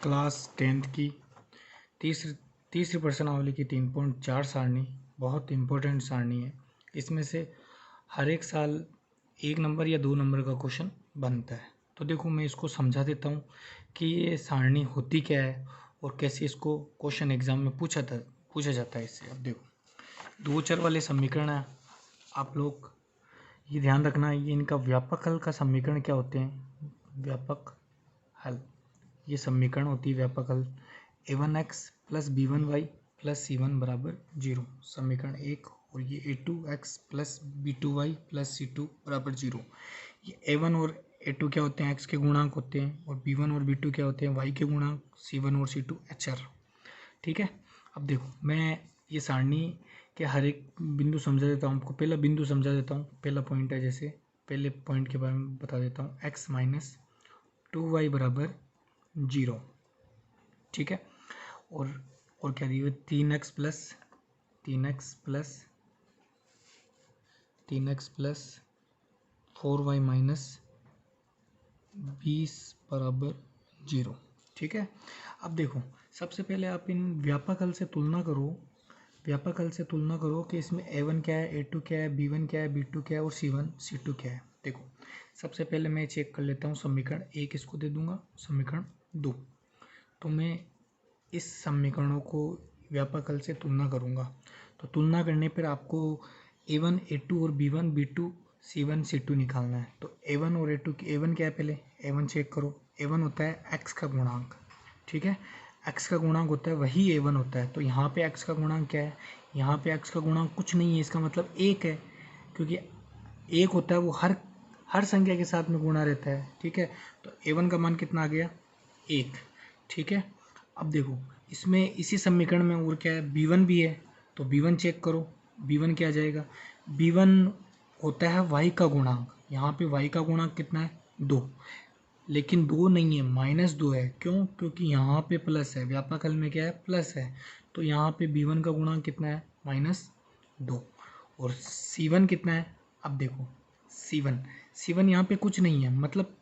Class 10th की तीसरी तीसरी प्रश्नावली की 3.4 सारणी बहुत इम्पोर्टेंट सारणी है। इसमें से हर एक साल 1 नंबर या 2 नंबर का क्वेश्चन बनता है। तो देखो मैं इसको समझा देता हूँ कि ये सारणी होती क्या है और कैसे इसको क्वेश्चन एग्जाम में पूछा जाता है इससे। अब देखो दो चर वाले समीकरण है, आप लोग ये ध्यान रखना, ये इनका व्यापक हल का समीकरण क्या होते हैं। व्यापक हल ये समीकरण होती है व्यापक हल a1x plus b1y plus c1 बराबर 0, समीकरण 1। और ये a2x plus b2y plus c2 बराबर 0। ये a1 और a2 क्या होते हैं, x के गुणांक होते हैं, और b1 और b2 क्या होते हैं, y के गुणांक, c1 और c2 अचर। ठीक है। अब देखो मैं ये सारणी के हर एक बिंदु समझा देता हूँ आपको। पहला बिंदु समझा देता हूँ, पहला पॉइंट है, जैसे पहले पॉइंट के बारे में बता देता हूँ, x माइनस 2y बराबर 0। ठीक है। और क्या दिया, 3x प्लस 4y माइनस 20 बराबर 0। ठीक है। अब देखो सबसे पहले आप इन व्यापक हल से तुलना करो कि इसमें a1 क्या है, a2 क्या है, b1 क्या है, b2 क्या है और c1 c2 क्या है। देखो सबसे पहले मैं चेक कर लेता हूँ, समीकरण 1 इसको दे दूंगा, समीकरण 2। तो मैं इस समीकरणों को व्यापक हल से तुलना करूंगा। तो तुलना करने पर आपको a1 a2 और b1 b2 c1 c2 निकालना है। तो a1 और a2 की a1 क्या है, पहले a1 चेक करो। a1 होता है x का गुणांक। ठीक है, x का गुणांक होता है वही a1 होता है। तो यहाँ पे x का गुणांक क्या है, यहाँ पे x का गुणांक कुछ नहीं है, इसका मतलब 1 है, क्योंकि 1 होता है वो हर संख्या के साथ में गुणा रहता है। ठीक है, तो a1 का मान कितना आ गया, 1। ठीक है। अब देखो इसमें इसी समीकरण में और क्या है, b1 भी है, तो b1 चेक करो। b1 क्या आ जाएगा, b1 होता है y का गुणांक। यहाँ पे y का गुणांक कितना है, 2, लेकिन 2 नहीं है, -2 है। क्यों, क्योंकि यहाँ पे प्लस है, व्यापक हल में क्या है, प्लस है। तो यहाँ पे b1 का गुणांक कितना है, -2। और c1 कितना है, अब देखो c1 यहाँ पे कुछ नहीं है, मतलब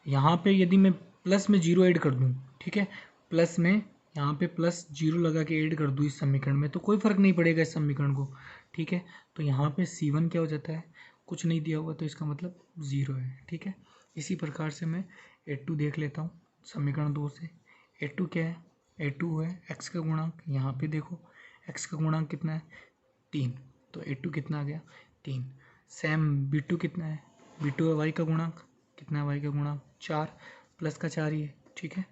यहाँ पे यदि मैं प्लस में 0 ऐड कर दूँ, ठीक है, प्लस में यहाँ पे प्लस 0 लगा के ऐड कर दूँ इस समीकरण में, तो कोई फ़र्क नहीं पड़ेगा इस समीकरण को। ठीक है, तो यहाँ पे c1 क्या हो जाता है, कुछ नहीं दिया हुआ, तो इसका मतलब 0 है। ठीक है, इसी प्रकार से मैं a2 देख लेता हूँ समीकरण 2 से। a2 क्या है, a2 है x का गुणांक। यहाँ पे देखो x का गुणांक कितना है, 3, तो a2 कितना आ गया, 3। सेम b2 कितना है, b2 है y का गुणांक, कितना है y का गुणांक, 4, प्लस का 4 ही है। ठीक है,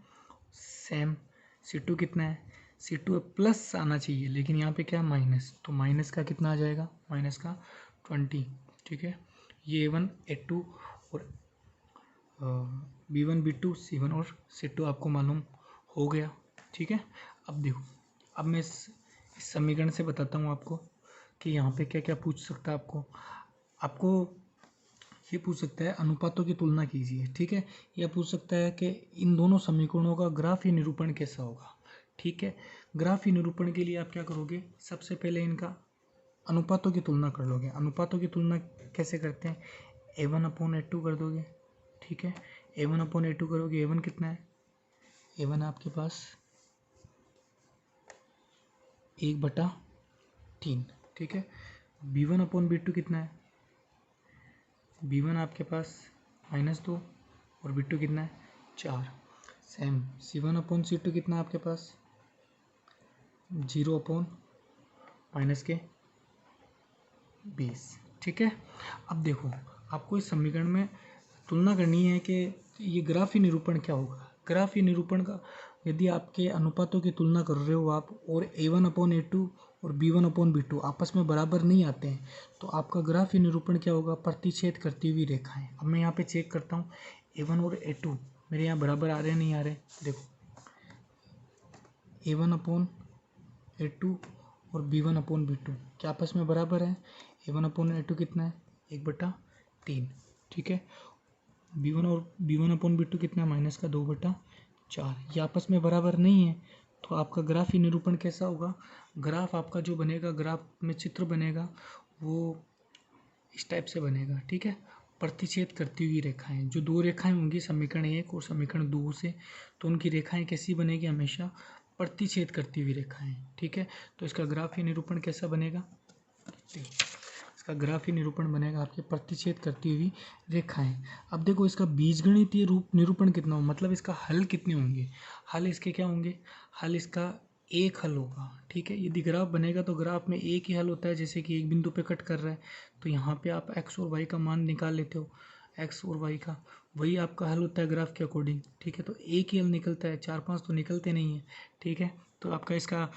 सेम c2 कितना है, c2 प्लस आना चाहिए, लेकिन यहाँ पे क्या है, माइनस, तो माइनस का कितना आ जाएगा, माइनस का 20। ठीक है, ये a1 a2 और b1 b2 c1 और c2 आपको मालूम हो गया। ठीक है, अब देखो, अब मैं इस समीकरण से बताता हूँ आपको कि यहाँ पे क्या क्या पूछ सकता है आपको ये पूछ सकता है अनुपातों की तुलना कीजिए। ठीक है, यह पूछ सकता है कि इन दोनों समीकरणों का ग्राफीय निरूपण कैसा होगा। ठीक है, ग्राफीय निरूपण के लिए आप क्या करोगे, सबसे पहले इनका अनुपातों की तुलना कर लोगे। अनुपातों की तुलना कैसे करते हैं, a1/a2 कर दोगे। ठीक है, a1/a2 करोगे, a1 कितना है, a1 आपके पास 1/3। ठीक है, b1/b2 कितना है, b1 आपके पास -2 और b2 कितना है, 4। सेम c1/c2 कितना है आपके पास, 0/-20। ठीक है, अब देखो आपको इस समीकरण में तुलना करनी है कि ये ग्राफीय निरूपण क्या होगा। ग्राफीय निरूपण का, यदि आपके अनुपातों की तुलना कर रहे हो आप और a1/a2 और b1/b2 आपस में बराबर नहीं आते हैं, तो आपका ग्राफीय निरूपण क्या होगा, प्रतिच्छेद करती हुई रेखाएं। अब मैं यहाँ पे चेक करता हूँ a1 और a2 मेरे यहाँ बराबर आ रहे हैं, नहीं आ रहे। देखो a1/a2 और b1/b2 क्या आपस में बराबर है, a1/a2 कितना है, 1/3। ठीक है, b1 और b1/b2 कितना है, -2/4। ये आपस में बराबर नहीं है, तो आपका ग्राफीय निरूपण कैसा होगा, ग्राफ आपका जो बनेगा, ग्राफ में चित्र बनेगा वो इस टाइप से बनेगा। ठीक है, प्रतिच्छेद करती हुई रेखाएं, जो दो रेखाएं होंगी समीकरण 1 और समीकरण 2 से, तो उनकी रेखाएं कैसी बनेगी, हमेशा प्रतिच्छेद करती हुई रेखाएं। ठीक है, तो इसका ग्राफीय निरूपण कैसा बनेगा, इसका ग्राफीय निरूपण बनेगा आपके प्रतिच्छेद करती हुई रेखाएं। अब देखो इसका बीजगणितीय रूप निरूपण कितना हो, मतलब इसका हल कितने होंगे, हल इसके क्या होंगे, हल इसका एक हल होगा। ठीक है, यदि ग्राफ बनेगा तो ग्राफ में एक ही हल होता है, जैसे कि एक बिंदु पे कट कर रहा है तो यहाँ पे आप x और y का मान निकाल लेते हो, x और y का, वही आपका हल होता है ग्राफ के अकॉर्डिंग। ठीक है, तो एक ही हल निकलता है, 4-5 तो निकलते नहीं है। ठीक है, तो आपका इसका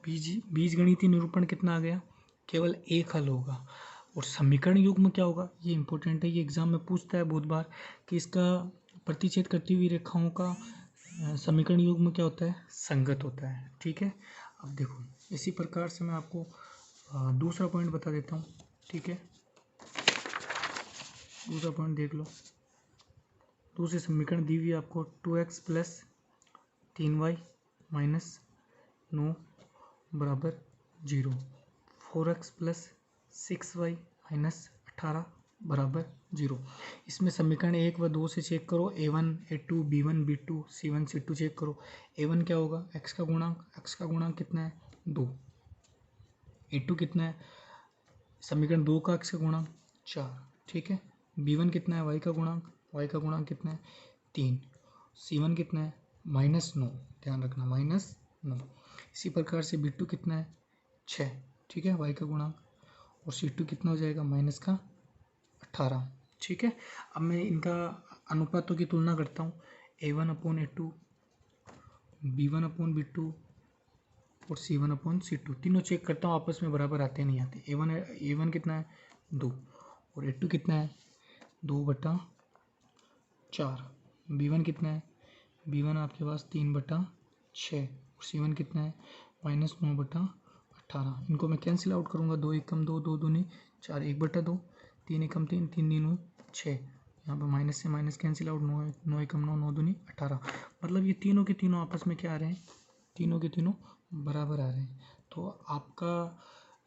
बीजगणितीय निरूपण कितना आ गया, केवल एक हल होगा। और समीकरण युग्म क्या होगा, ये इंपॉर्टेंट है, ये एग्जाम में पूछता है बहुत बार कि इसका प्रतिच्छेद करती हुई रेखाओं का समीकरण युग्म क्या होता है, संगत होता है। ठीक है, अब देखो इसी प्रकार से मैं आपको दूसरा पॉइंट बता देता हूँ। ठीक है, दूसरा पॉइंट देख लो, दूसरी समीकरण दी हुई आपको 2x प्लस 3y माइनस 9 बराबर 0, 4x प्लस 6y माइनस 18 बराबर 0। इसमें समीकरण 1 व 2 से चेक करो, a1 a2 b1 b2 c1 c2 check करो। a1 क्या होगा, x का गुणांक कितना है, 2। a2 कितना है, समीकरण 2 का x का गुणांक 4। ठीक है, b1 कितना है, y का गुणांक कितना है, 3। c1 कितना है, -9, ध्यान रखना -9। इसी प्रकार से b2 कितना है, 6। ठीक है, y का गुणांक, और c2 कितना हो जाएगा, -18। ठीक है, अब मैं इनका अनुपातों की तुलना करता हूँ, a1/a2 b1/b2 और c1/c2, तीनों चेक करता हूँ आपस में बराबर आते नहीं आते। a1 कितना है, 2, और a2 कितना है, 2/4। b1 कितना है, b1 आपके पास 3/6, और c1 कितना है, -9/18। इनको मैं कैंसिल आउट करूँगा, 2 एकम 2, 2 दूनी 4, 1/2, 3 एकम 3, 3 दूनी 6, यहाँ पर माइनस से माइनस कैंसिल आउट, 9 एकम 9, 9 दूनी 18। मतलब ये तीनों के तीनों आपस में क्या आ रहे हैं, तीनों के तीनों बराबर आ रहे हैं। तो आपका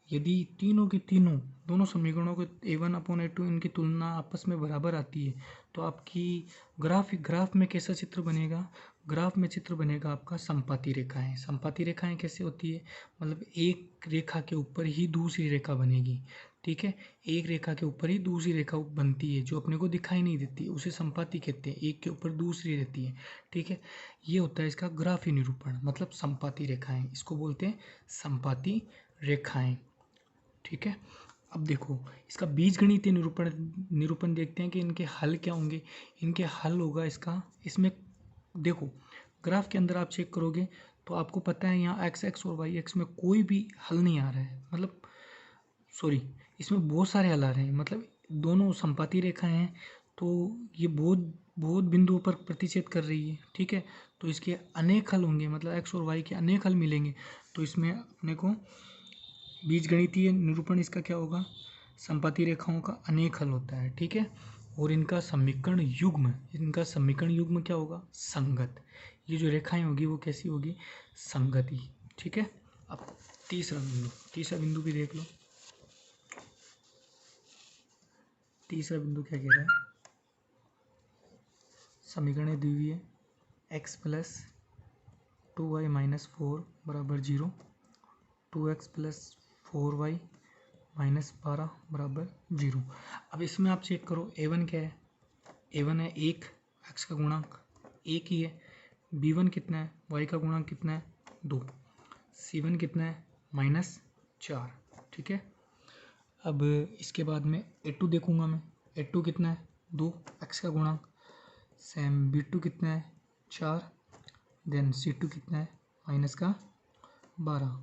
यदि तीनों के तीनों दोनों समीकरणों के a1/a2 इनकी तुलना आपस में बराबर आती है, तो आपकी ग्राफ में कैसा चित्र बनेगा, ग्राफ में चित्र बनेगा आपका संपाती रेखाएं। संपाती रेखाएं कैसे होती है, मतलब एक रेखा के ऊपर ही दूसरी रेखा बनेगी। ठीक है, एक रेखा के ऊपर ही दूसरी रेखा बनती है, जो अपने को दिखाई नहीं देती, उसे संपाती कहते हैं, एक के ऊपर दूसरी रहती है। ठीक है, ये होता है इसका ग्राफीय निरूपण, मतलब संपाती रेखाएं, इसको बोलते हैं संपाती रेखाएं। ठीक है, अब देखो इसका बीजगणितीय निरूपण देखते हैं कि इनके हल क्या होंगे। इनके हल होगा इसका, इसमें देखो ग्राफ के अंदर आप चेक करोगे तो आपको पता है यहाँ x और y में कोई भी हल नहीं आ रहा है, मतलब सॉरी, इसमें बहुत सारे हल आ रहे हैं, मतलब दोनों संपाती रेखाएं हैं, तो ये बहुत बिंदुओं पर प्रतिच्छेद कर रही है। ठीक है, तो इसके अनेक हल होंगे, मतलब x और y के अनेक हल मिलेंगे, तो इसमें अपने को बीजगणितीय निरूपण इसका क्या होगा, संपाती रेखाओं का अनेक हल होता है। ठीक है, और इनका समीकरण युग्म क्या होगा, संगत। ये जो रेखाएं होगी वो कैसी होगी, संगति। ठीक है, अब तीसरा बिंदु भी देख लो। तीसरा बिंदु क्या कह रहा है, समीकरण दी हुई है, x प्लस 2y माइनस 4 बराबर 0, 2x प्लस 4y माइनस 12 बराबर 0। अब इसमें आप चेक करो, a1 क्या है, a1 है 1, x का गुणांक 1 ही है, b1 कितना है, y का गुणांक कितना है, 2, c1 कितना है, -4। ठीक है, अब इसके बाद में a2 देखूंगा मैं, a2 कितना है, 2, x का गुणांक, सेम b2 कितना है, 4, देन c2 कितना है, -12।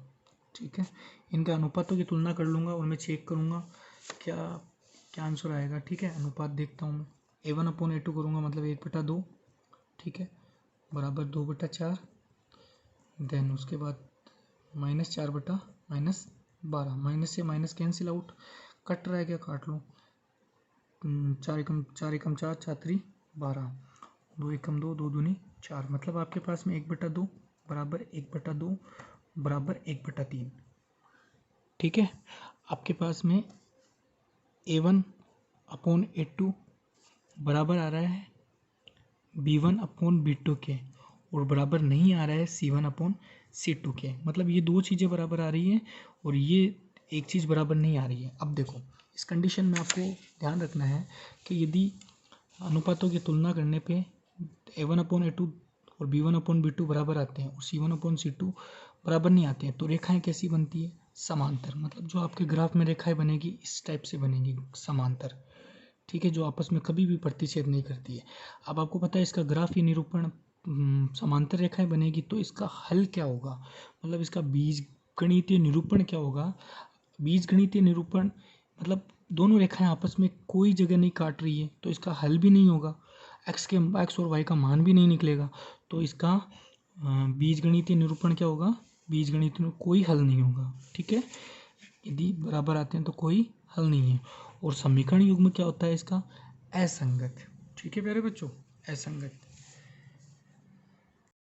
ठीक है, इनका अनुपातों की तुलना कर लूँगा और मैं चेक करूँगा क्या आंसर आएगा। ठीक है, अनुपात देखता हूँ मैं, a1/a2 करूँगा, मतलब 1/2। ठीक है, बराबर 2/4, देन उसके बाद -4/-12, माइनस से माइनस कैंसिल आउट, कट रहा है क्या, काट लो, 4 एकम 4, 4 12, 2 एकम 2, 2 दूनी 4, मतलब आपके पास में 1/2 बराबर 1/2 बराबर 1/3। ठीक है, आपके पास में a1 अपॉन A2 बराबर आ रहा है B1 अपॉन B2 के, और बराबर नहीं आ रहा है C1 अपॉन C2 के। मतलब ये दो चीज़ें बराबर आ रही हैं और ये एक चीज़ बराबर नहीं आ रही है। अब देखो इस कंडीशन में आपको ध्यान रखना है कि यदि अनुपातों की तुलना करने पे A1 अपॉन A2 और B1 अपॉन B2 बराबर आते हैं और C1 अपॉन C2 बराबर नहीं आते हैं, तो रेखाएं कैसी बनती है? समांतर। मतलब जो आपके ग्राफ में रेखाएं बनेगी इस टाइप से बनेगी, समांतर, ठीक है, जो आपस में कभी भी प्रतिच्छेद नहीं करती है। अब आपको पता है इसका ग्राफ ही निरूपण समांतर रेखाएं बनेगी, तो इसका हल क्या होगा, मतलब इसका बीजगणितीय निरूपण क्या होगा? बीजगणितीय निरूपण मतलब दोनों रेखाएं आपस में कोई जगह नहीं काट रही है, तो इसका हल भी नहीं होगा, एक्स और वाई का मान भी नहीं निकलेगा, तो इसका बीजगणितीय निरूपण क्या होगा? बीजगणित में कोई हल नहीं होगा, ठीक है। यदि बराबर आते हैं तो कोई हल नहीं है। और समीकरण युग्म क्या होता है इसका? असंगत, ठीक है प्यारे बच्चों, असंगत।